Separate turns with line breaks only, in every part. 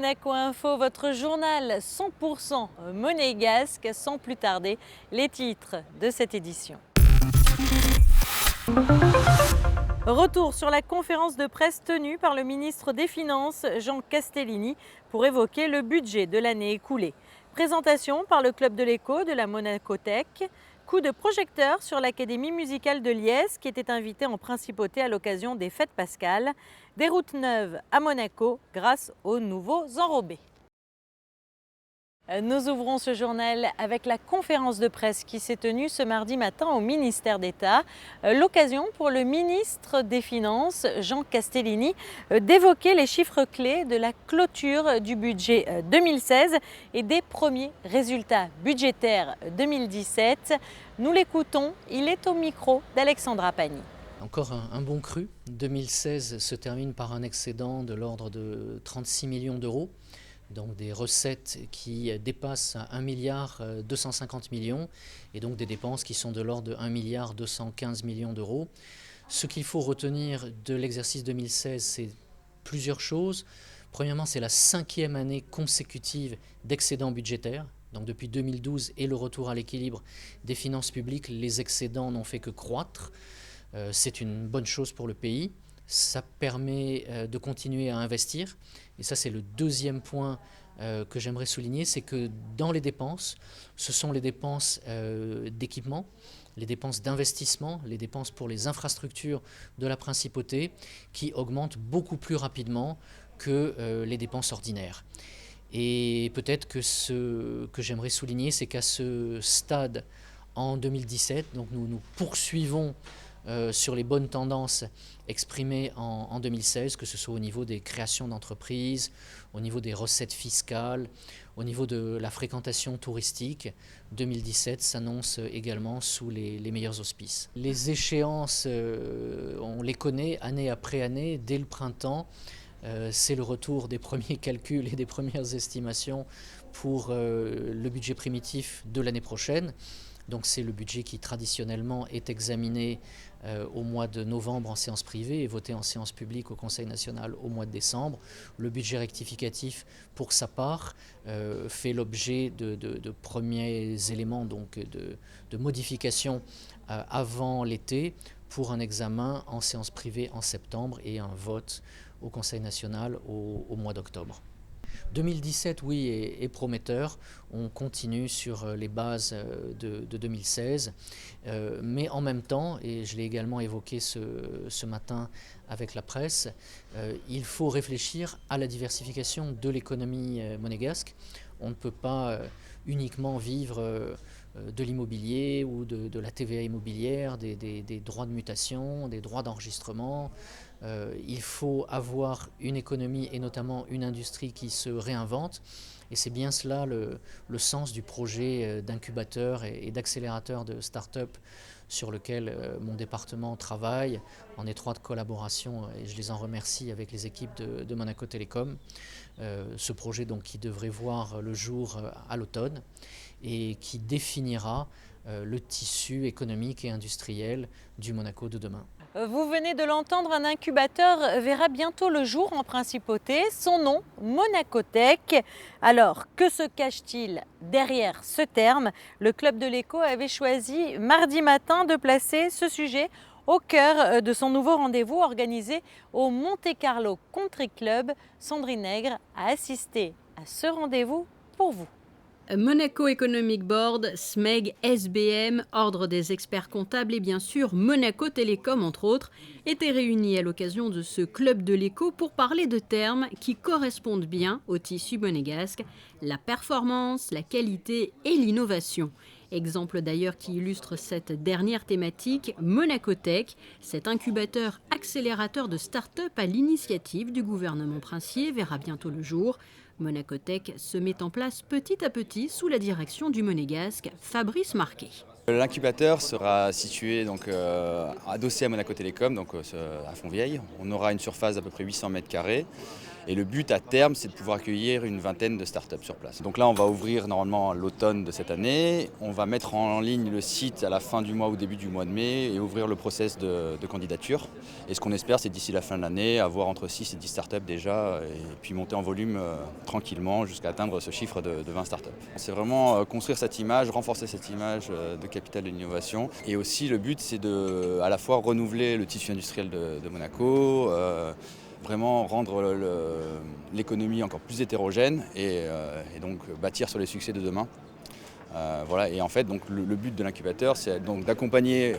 Monaco Info, votre journal 100% monégasque. Sans plus tarder, les titres de cette édition. Retour sur la conférence de presse tenue par le ministre des Finances, Jean Castellini, pour évoquer le budget de l'année écoulée. Présentation par le Club de l'Écho de la Monacothèque. Coup de projecteur sur l'Académie musicale de Liesse qui était invitée en principauté à l'occasion des fêtes pascales. Des routes neuves à Monaco grâce aux nouveaux enrobés. Nous ouvrons ce journal avec la conférence de presse qui s'est tenue ce mardi matin au ministère d'État. L'occasion pour le ministre des Finances, Jean Castellini, d'évoquer les chiffres clés de la clôture du budget 2016 et des premiers résultats budgétaires 2017. Nous l'écoutons, il est au micro d'Alexandra Pagny.
Encore un bon cru. 2016 se termine par un excédent de l'ordre de 36 millions d'euros. Donc des recettes qui dépassent 1 milliard 250 millions et donc des dépenses qui sont de l'ordre de 1 milliard 215 millions d'euros. Ce qu'il faut retenir de l'exercice 2016, c'est plusieurs choses. Premièrement, c'est la 5e année consécutive d'excédent budgétaire. Donc depuis 2012 et le retour à l'équilibre des finances publiques, les excédents n'ont fait que croître. C'est une bonne chose pour le pays. Ça permet de continuer à investir. Et ça, c'est le deuxième point que j'aimerais souligner, c'est que dans les dépenses, ce sont les dépenses d'équipement, les dépenses d'investissement, les dépenses pour les infrastructures de la principauté qui augmentent beaucoup plus rapidement que les dépenses ordinaires. Et peut-être que ce que j'aimerais souligner, c'est qu'à ce stade, en 2017, donc nous poursuivons sur les bonnes tendances exprimées en 2016, que ce soit au niveau des créations d'entreprises, au niveau des recettes fiscales, au niveau de la fréquentation touristique. 2017 s'annonce également sous les meilleurs auspices. Les échéances, on les connaît année après année, dès le printemps. C'est le retour des premiers calculs et des premières estimations pour le budget primitif de l'année prochaine. Donc c'est le budget qui traditionnellement est examiné au mois de novembre en séance privée et voté en séance publique au Conseil national au mois de décembre. Le budget rectificatif, pour sa part, fait l'objet de premiers éléments donc de modifications avant l'été pour un examen en séance privée en septembre et un vote au Conseil national au mois d'octobre. 2017, oui, est prometteur. On continue sur les bases de 2016. Mais en même temps, et je l'ai également évoqué ce matin avec la presse, il faut réfléchir à la diversification de l'économie monégasque. On ne peut pas uniquement vivre de l'immobilier ou de la TVA immobilière, des droits de mutation, des droits d'enregistrement. Il faut avoir une économie et notamment une industrie qui se réinvente. Et c'est bien cela le sens du projet d'incubateur et d'accélérateur de start-up sur lequel mon département travaille en étroite collaboration, et je les en remercie, avec les équipes de Monaco Télécom. Ce projet donc qui devrait voir le jour à l'automne et qui définira le tissu économique et industriel du Monaco de demain.
Vous venez de l'entendre, un incubateur verra bientôt le jour en principauté. Son nom, Monacothèque. Alors, que se cache-t-il derrière ce terme? Le Club de l'Écho avait choisi mardi matin de placer ce sujet au cœur de son nouveau rendez-vous organisé au Monte Carlo Country Club. Sandrine Nègre a assisté à ce rendez-vous pour vous.
Monaco Economic Board, SMEG, SBM, Ordre des experts comptables et bien sûr Monaco Télécom entre autres, étaient réunis à l'occasion de ce club de l'écho pour parler de termes qui correspondent bien au tissu monégasque, la performance, la qualité et l'innovation. Exemple d'ailleurs qui illustre cette dernière thématique, Monacothèque, cet incubateur accélérateur de start-up à l'initiative du gouvernement princier, verra bientôt le jour. Monacothèque se met en place petit à petit sous la direction du monégasque Fabrice Marquet.
L'incubateur sera situé donc, adossé à Monaco Télécom, donc à Fontvieille. On aura une surface d'à peu près 800 mètres carrés. Et le but à terme, c'est de pouvoir accueillir une vingtaine de startups sur place. Donc là, on va ouvrir normalement l'automne de cette année. On va mettre en ligne le site à la fin du mois ou début du mois de mai et ouvrir le process de candidature. Et ce qu'on espère, c'est d'ici la fin de l'année, avoir entre 6 et 10 startups déjà, et puis monter en volume tranquillement jusqu'à atteindre ce chiffre de 20 startups. C'est vraiment construire cette image, renforcer cette image de capitale de l'innovation. Et aussi, le but, c'est de à la fois renouveler le tissu industriel de Monaco, vraiment rendre l'économie encore plus hétérogène et donc bâtir sur les succès de demain. Voilà. Et en fait, donc, le but de l'incubateur, c'est donc d'accompagner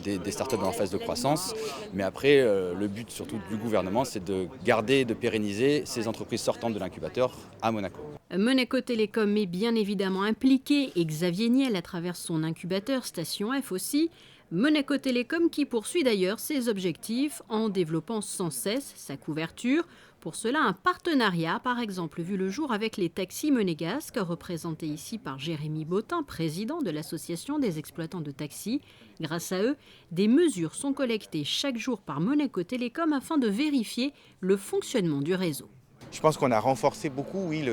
des startups dans leur phase de croissance. Mais après, le but surtout du gouvernement, c'est de garder et de pérenniser ces entreprises sortantes de l'incubateur à Monaco.
Monaco Télécom est bien évidemment impliqué et Xavier Niel à travers son incubateur Station F aussi. Monaco Télécom qui poursuit d'ailleurs ses objectifs en développant sans cesse sa couverture. Pour cela, un partenariat, par exemple, vu le jour avec les taxis monégasques, représentés ici par Jérémy Bottin, président de l'association des exploitants de taxis. Grâce à eux, des mesures sont collectées chaque jour par Monaco Télécom afin de vérifier le fonctionnement du réseau.
Je pense qu'on a renforcé beaucoup, oui,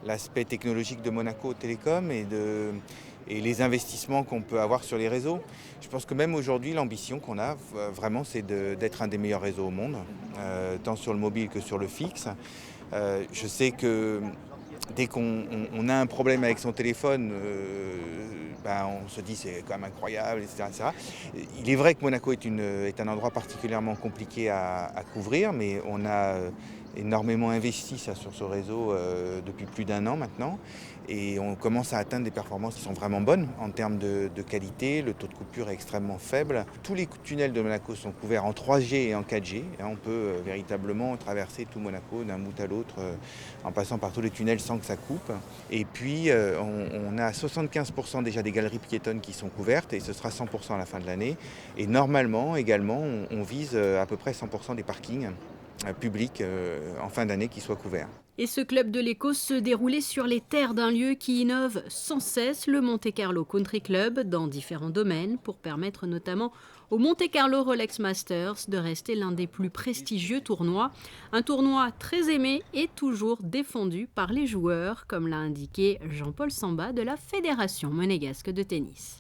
l'aspect technologique de Monaco Télécom et les investissements qu'on peut avoir sur les réseaux. Je pense que même aujourd'hui, l'ambition qu'on a, vraiment, c'est d'être un des meilleurs réseaux au monde, tant sur le mobile que sur le fixe. Je sais que dès qu'on a un problème avec son téléphone, on se dit c'est quand même incroyable, etc., etc. Il est vrai que Monaco est un endroit particulièrement compliqué à couvrir, mais on a énormément investi sur ce réseau depuis plus d'1 an maintenant. Et on commence à atteindre des performances qui sont vraiment bonnes en termes de qualité. Le taux de coupure est extrêmement faible. Tous les tunnels de Monaco sont couverts en 3G et en 4G. On peut véritablement traverser tout Monaco d'un bout à l'autre en passant par tous les tunnels sans que ça coupe. Et puis on a 75% déjà des galeries piétonnes qui sont couvertes et ce sera 100% à la fin de l'année. Et normalement également on vise à peu près 100% des parkings publics en fin d'année qui soient couverts.
Et ce club de l'éco se déroulait sur les terres d'un lieu qui innove sans cesse, le Monte Carlo Country Club, dans différents domaines, pour permettre notamment au Monte Carlo Rolex Masters de rester l'un des plus prestigieux tournois. Un tournoi très aimé et toujours défendu par les joueurs, comme l'a indiqué Jean-Paul Samba de la Fédération monégasque de tennis.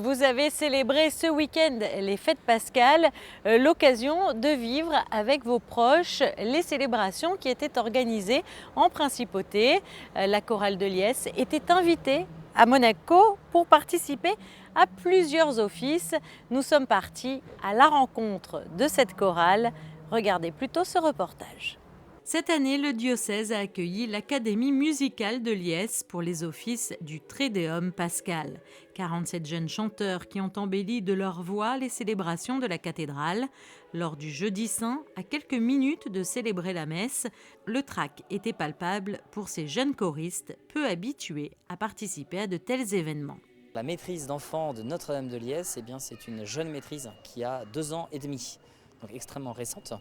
Vous avez célébré ce week-end les fêtes pascales, l'occasion de vivre avec vos proches les célébrations qui étaient organisées en principauté. La chorale de Liesse était invitée à Monaco pour participer à plusieurs offices. Nous sommes partis à la rencontre de cette chorale. Regardez plutôt ce reportage. Cette année, le diocèse a accueilli l'Académie musicale de Liesse pour les offices du Te Deum pascal. 47 jeunes chanteurs qui ont embelli de leur voix les célébrations de la cathédrale. Lors du Jeudi Saint, à quelques minutes de célébrer la messe, le trac était palpable pour ces jeunes choristes peu habitués à participer à de tels événements.
La maîtrise d'enfants de Notre-Dame de Liesse, c'est une jeune maîtrise qui a 2 ans et demi, donc extrêmement récente,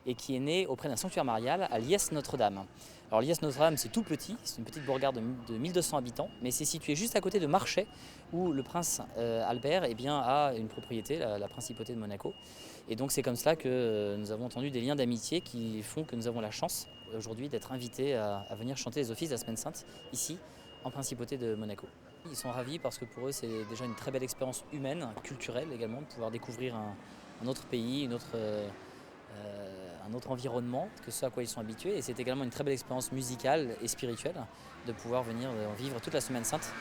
et qui est née auprès d'un sanctuaire marial à Liesse-Notre-Dame. Alors Liesse-Notre-Dame, c'est tout petit, c'est une petite bourgade de 1200 habitants, mais c'est situé juste à côté de Marchais, où le prince Albert a une propriété, la principauté de Monaco. Et donc c'est comme cela que nous avons entendu des liens d'amitié qui font que nous avons la chance aujourd'hui d'être invités à venir chanter les offices de la Semaine Sainte, ici, en principauté de Monaco. Ils sont ravis parce que pour eux c'est déjà une très belle expérience humaine, culturelle également, de pouvoir découvrir un autre pays, un autre environnement que ce à quoi ils sont habitués. Et c'est également une très belle expérience musicale et spirituelle de pouvoir venir vivre toute la Semaine Sainte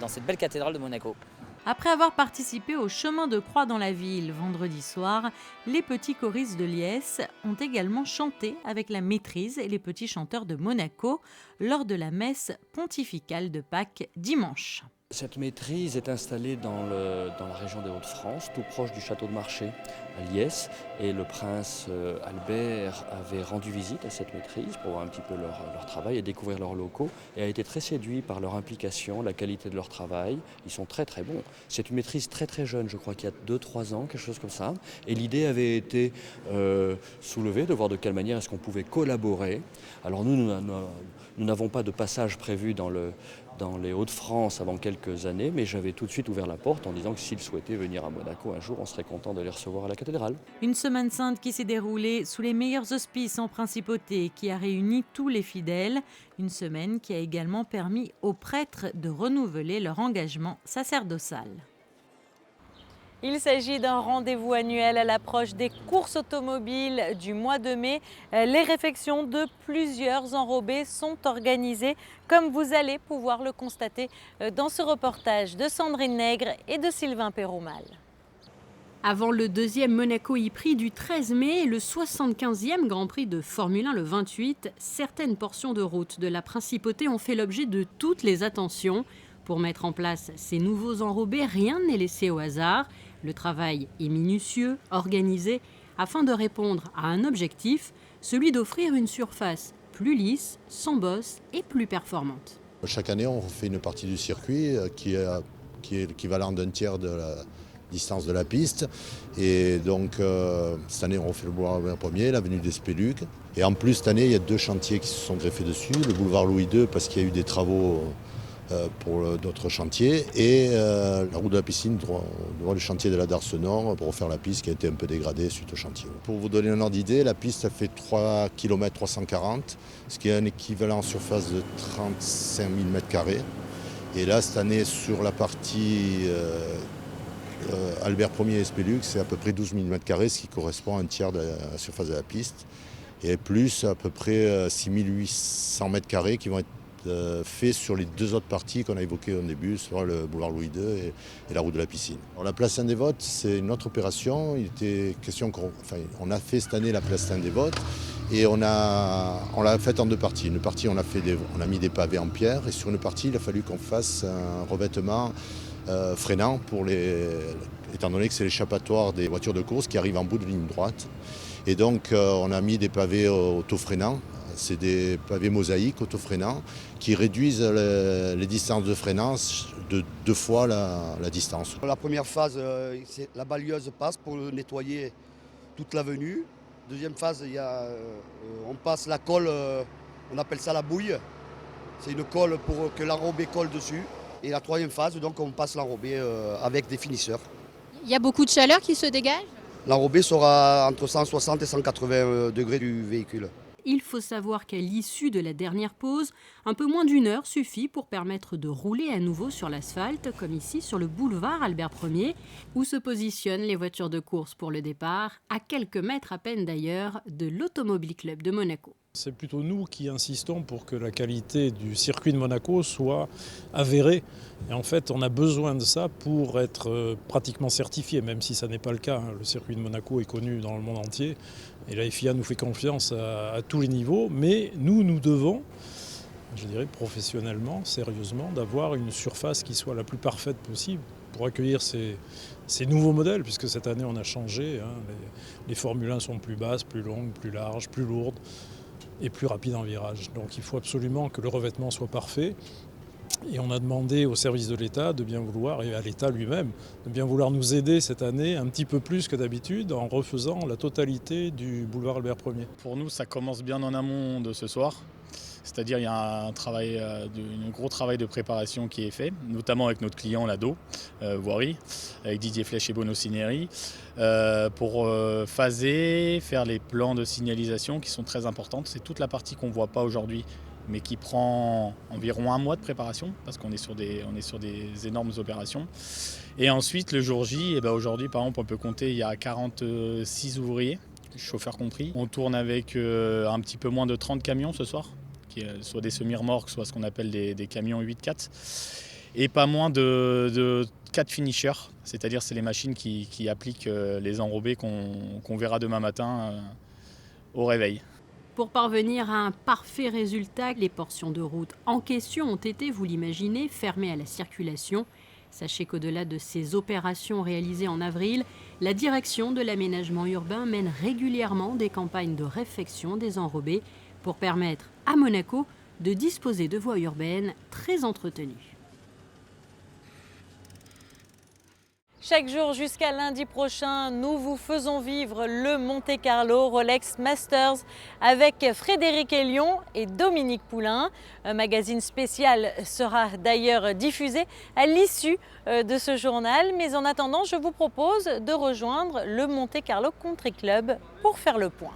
dans cette belle cathédrale de Monaco.
Après avoir participé au chemin de croix dans la ville vendredi soir, les petits choristes de Liesse ont également chanté avec la maîtrise et les petits chanteurs de Monaco lors de la messe pontificale de Pâques dimanche.
Cette maîtrise est installée dans la région des Hauts-de-France, tout proche du château de Marchais, à Liesse. Et le prince Albert avait rendu visite à cette maîtrise pour voir un petit peu leur travail et découvrir leurs locaux. Et a été très séduit par leur implication, la qualité de leur travail. Ils sont très très bons. C'est une maîtrise très très jeune, je crois qu'il y a 2-3 ans, quelque chose comme ça. Et l'idée avait été soulevée de voir de quelle manière est-ce qu'on pouvait collaborer. Alors nous n'avons pas de passage prévu dans dans les Hauts-de-France avant quelques années, mais j'avais tout de suite ouvert la porte en disant que s'ils souhaitaient venir à Monaco un jour, on serait content de les recevoir à la cathédrale.
Une semaine sainte qui s'est déroulée sous les meilleurs auspices en principauté, qui a réuni tous les fidèles. Une semaine qui a également permis aux prêtres de renouveler leur engagement sacerdotal. Il s'agit d'un rendez-vous annuel à l'approche des courses automobiles du mois de mai. Les réfections de plusieurs enrobés sont organisées, comme vous allez pouvoir le constater dans ce reportage de Sandrine Nègre et de Sylvain Péroumal.
Avant le deuxième Monaco e-Prix du 13 mai et le 75e Grand Prix de Formule 1 le 28, certaines portions de route de la Principauté ont fait l'objet de toutes les attentions. Pour mettre en place ces nouveaux enrobés, rien n'est laissé au hasard. Le travail est minutieux, organisé, afin de répondre à un objectif, celui d'offrir une surface plus lisse, sans bosse et plus performante.
Chaque année, on fait une partie du circuit qui est l'équivalent d'un tiers de la distance de la piste. Et donc, cette année, on refait le boulevard Albert Ier, l'avenue des Spéluques. Et en plus, cette année, il y a 2 chantiers qui se sont greffés dessus. Le boulevard Louis II, parce qu'il y a eu des travaux pour d'autres chantiers, et la route de la piscine, droit le chantier de la Darse Nord, pour refaire la piste qui a été un peu dégradée suite au chantier. Pour vous donner un ordre d'idée, la piste fait 3 km 340, ce qui est un équivalent en surface de 35 000 m². Et là, cette année, sur la partie Albert Ier et Spélux, c'est à peu près 12 000 m², ce qui correspond à un tiers de la surface de la piste. Et plus, à peu près 6 800 m² qui vont être fait sur les 2 autres parties qu'on a évoquées au début, soit le boulevard Louis II et la route de la piscine. Alors, la place Saint-Dévote, c'est une autre opération. Il était question on a fait cette année la place Saint-Dévote et on l'a faite en 2 parties. Une partie, on a mis des pavés en pierre, et sur une partie, il a fallu qu'on fasse un revêtement freinant étant donné que c'est l'échappatoire des voitures de course qui arrivent en bout de ligne droite. Et donc, on a mis des pavés auto-freinants. C'est des pavés mosaïques auto-freinants qui réduisent les distances de freinage de 2 fois la distance.
La première phase, la balayeuse passe pour nettoyer toute l'avenue. Deuxième phase, on passe la colle, on appelle ça la bouille. C'est une colle pour que l'enrobé colle dessus. Et la troisième phase, donc on passe l'enrobé avec des finisseurs.
Il y a beaucoup de chaleur qui se dégage ?
L'enrobé sera entre 160 et 180 degrés du véhicule.
Il faut savoir qu'à l'issue de la dernière pause, un peu moins d'1 heure suffit pour permettre de rouler à nouveau sur l'asphalte, comme ici sur le boulevard Albert Ier, où se positionnent les voitures de course pour le départ, à quelques mètres à peine d'ailleurs de l'Automobile Club de Monaco.
C'est plutôt nous qui insistons pour que la qualité du circuit de Monaco soit avérée. Et en fait, on a besoin de ça pour être pratiquement certifié, même si ça n'est pas le cas. Le circuit de Monaco est connu dans le monde entier. Et la FIA nous fait confiance à tous les niveaux. Mais nous devons, je dirais professionnellement, sérieusement, d'avoir une surface qui soit la plus parfaite possible pour accueillir ces nouveaux modèles, puisque cette année on a changé. Les Formule 1 sont plus basses, plus longues, plus larges, plus lourdes et plus rapide en virage. Donc il faut absolument que le revêtement soit parfait. Et on a demandé au service de l'État de bien vouloir, et à l'État lui-même, de bien vouloir nous aider cette année un petit peu plus que d'habitude en refaisant la totalité du boulevard Albert Ier.
Pour nous, ça commence bien en amont de ce soir. C'est-à-dire il y a un gros travail de préparation qui est fait, notamment avec notre client Lado, Voirie, avec Didier Flèche et Bono Cineri, pour phaser, faire les plans de signalisation qui sont très importantes. C'est toute la partie qu'on ne voit pas aujourd'hui, mais qui prend environ 1 mois de préparation, parce qu'on est sur des énormes opérations. Et ensuite, le jour J, aujourd'hui, par exemple, on peut compter, il y a 46 ouvriers, chauffeurs compris. On tourne avec un petit peu moins de 30 camions ce soir, soit des semi-remorques, soit ce qu'on appelle des camions 8x4, et pas moins de 4 finishers, c'est-à-dire c'est les machines qui appliquent les enrobés qu'on verra demain matin au réveil.
Pour parvenir à un parfait résultat, les portions de route en question ont été, vous l'imaginez, fermées à la circulation. Sachez qu'au-delà de ces opérations réalisées en avril, la direction de l'aménagement urbain mène régulièrement des campagnes de réfection des enrobés pour permettre à Monaco de disposer de voies urbaines très entretenues.
Chaque jour jusqu'à lundi prochain, nous vous faisons vivre le Monte-Carlo Rolex Masters avec Frédéric Hélion et Dominique Poulain. Un magazine spécial sera d'ailleurs diffusé à l'issue de ce journal. Mais en attendant, je vous propose de rejoindre le Monte-Carlo Country Club pour faire le point.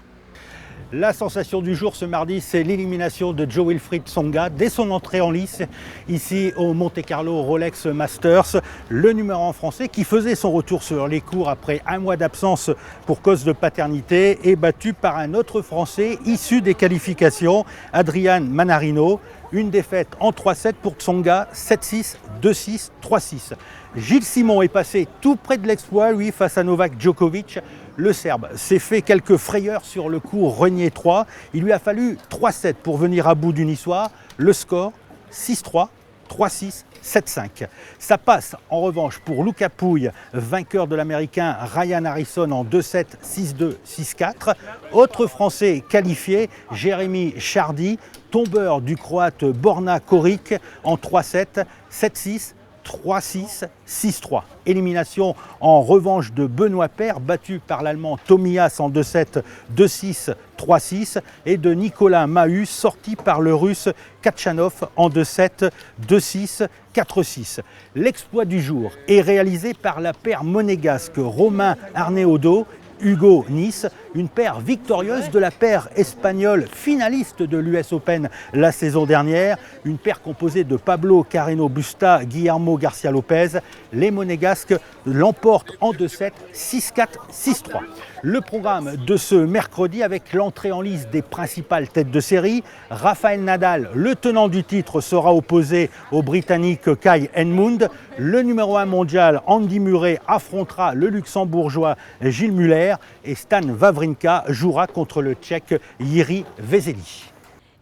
La sensation du jour ce mardi, c'est l'élimination de Jo-Wilfried Tsonga dès son entrée en lice ici au Monte-Carlo Rolex Masters. Le numéro 1 français qui faisait son retour sur les cours après un mois d'absence pour cause de paternité est battu par un autre Français issu des qualifications, Adrian Manarino. Une défaite en 3-7 pour Tsonga, 7-6, 2-6, 3-6. Gilles Simon est passé tout près de l'exploit, lui, face à Novak Djokovic. Le Serbe s'est fait quelques frayeurs sur le cours Renier 3. Il lui a fallu 3-7 pour venir à bout du Niçois. Le score, 6-3, 3-6, 7-5. Ça passe en revanche pour Luca Pouille, vainqueur de l'Américain Ryan Harrison en 2-7, 6-2, 6-4. Autre Français qualifié, Jérémy Chardy, tombeur du Croate Borna Koric en 3-7, 7-6, 3-6, 6-3. Élimination en revanche de Benoît Paire, battu par l'Allemand Tomias en 2-7, 2-6, 3-6, et de Nicolas Mahut, sorti par le Russe Kachanov en 2-7, 2-6, 4-6. L'exploit du jour est réalisé par la paire monégasque Romain Arneodo, Hugo Nice, une paire victorieuse de la paire espagnole finaliste de l'US Open la saison dernière, une paire composée de Pablo Carreno Busta, Guillermo Garcia Lopez. Les monégasques l'emportent en 2-7, 6-4, 6-3. Le programme de ce mercredi avec l'entrée en lice des principales têtes de série. Rafael Nadal, le tenant du titre, sera opposé au Britannique Kai Edmund. Le numéro 1 mondial Andy Murray affrontera le Luxembourgeois Gilles Muller et Stan Wawrinka jouera contre le Tchèque Jiří Veselý.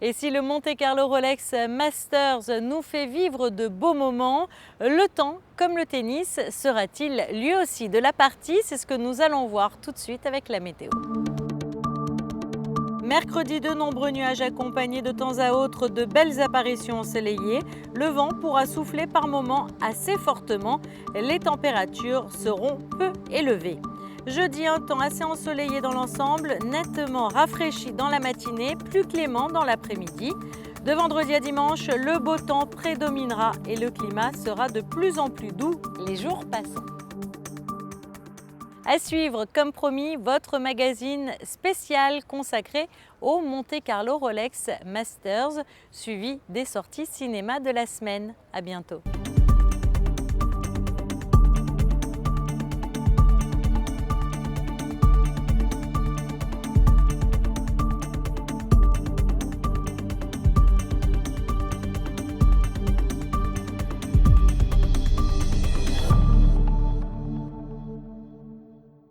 Et si le Monte-Carlo Rolex Masters nous fait vivre de beaux moments, le temps, comme le tennis, sera-t-il lui aussi de la partie? C'est ce que nous allons voir tout de suite avec la météo. Mercredi, de nombreux nuages accompagnés de temps à autre de belles apparitions ensoleillées. Le vent pourra souffler par moments assez fortement. Les températures seront peu élevées. Jeudi, un temps assez ensoleillé dans l'ensemble, nettement rafraîchi dans la matinée, plus clément dans l'après-midi. De vendredi à dimanche, le beau temps prédominera et le climat sera de plus en plus doux les jours passants. À suivre, comme promis, votre magazine spécial consacré au Monte-Carlo Rolex Masters, suivi des sorties cinéma de la semaine. À bientôt.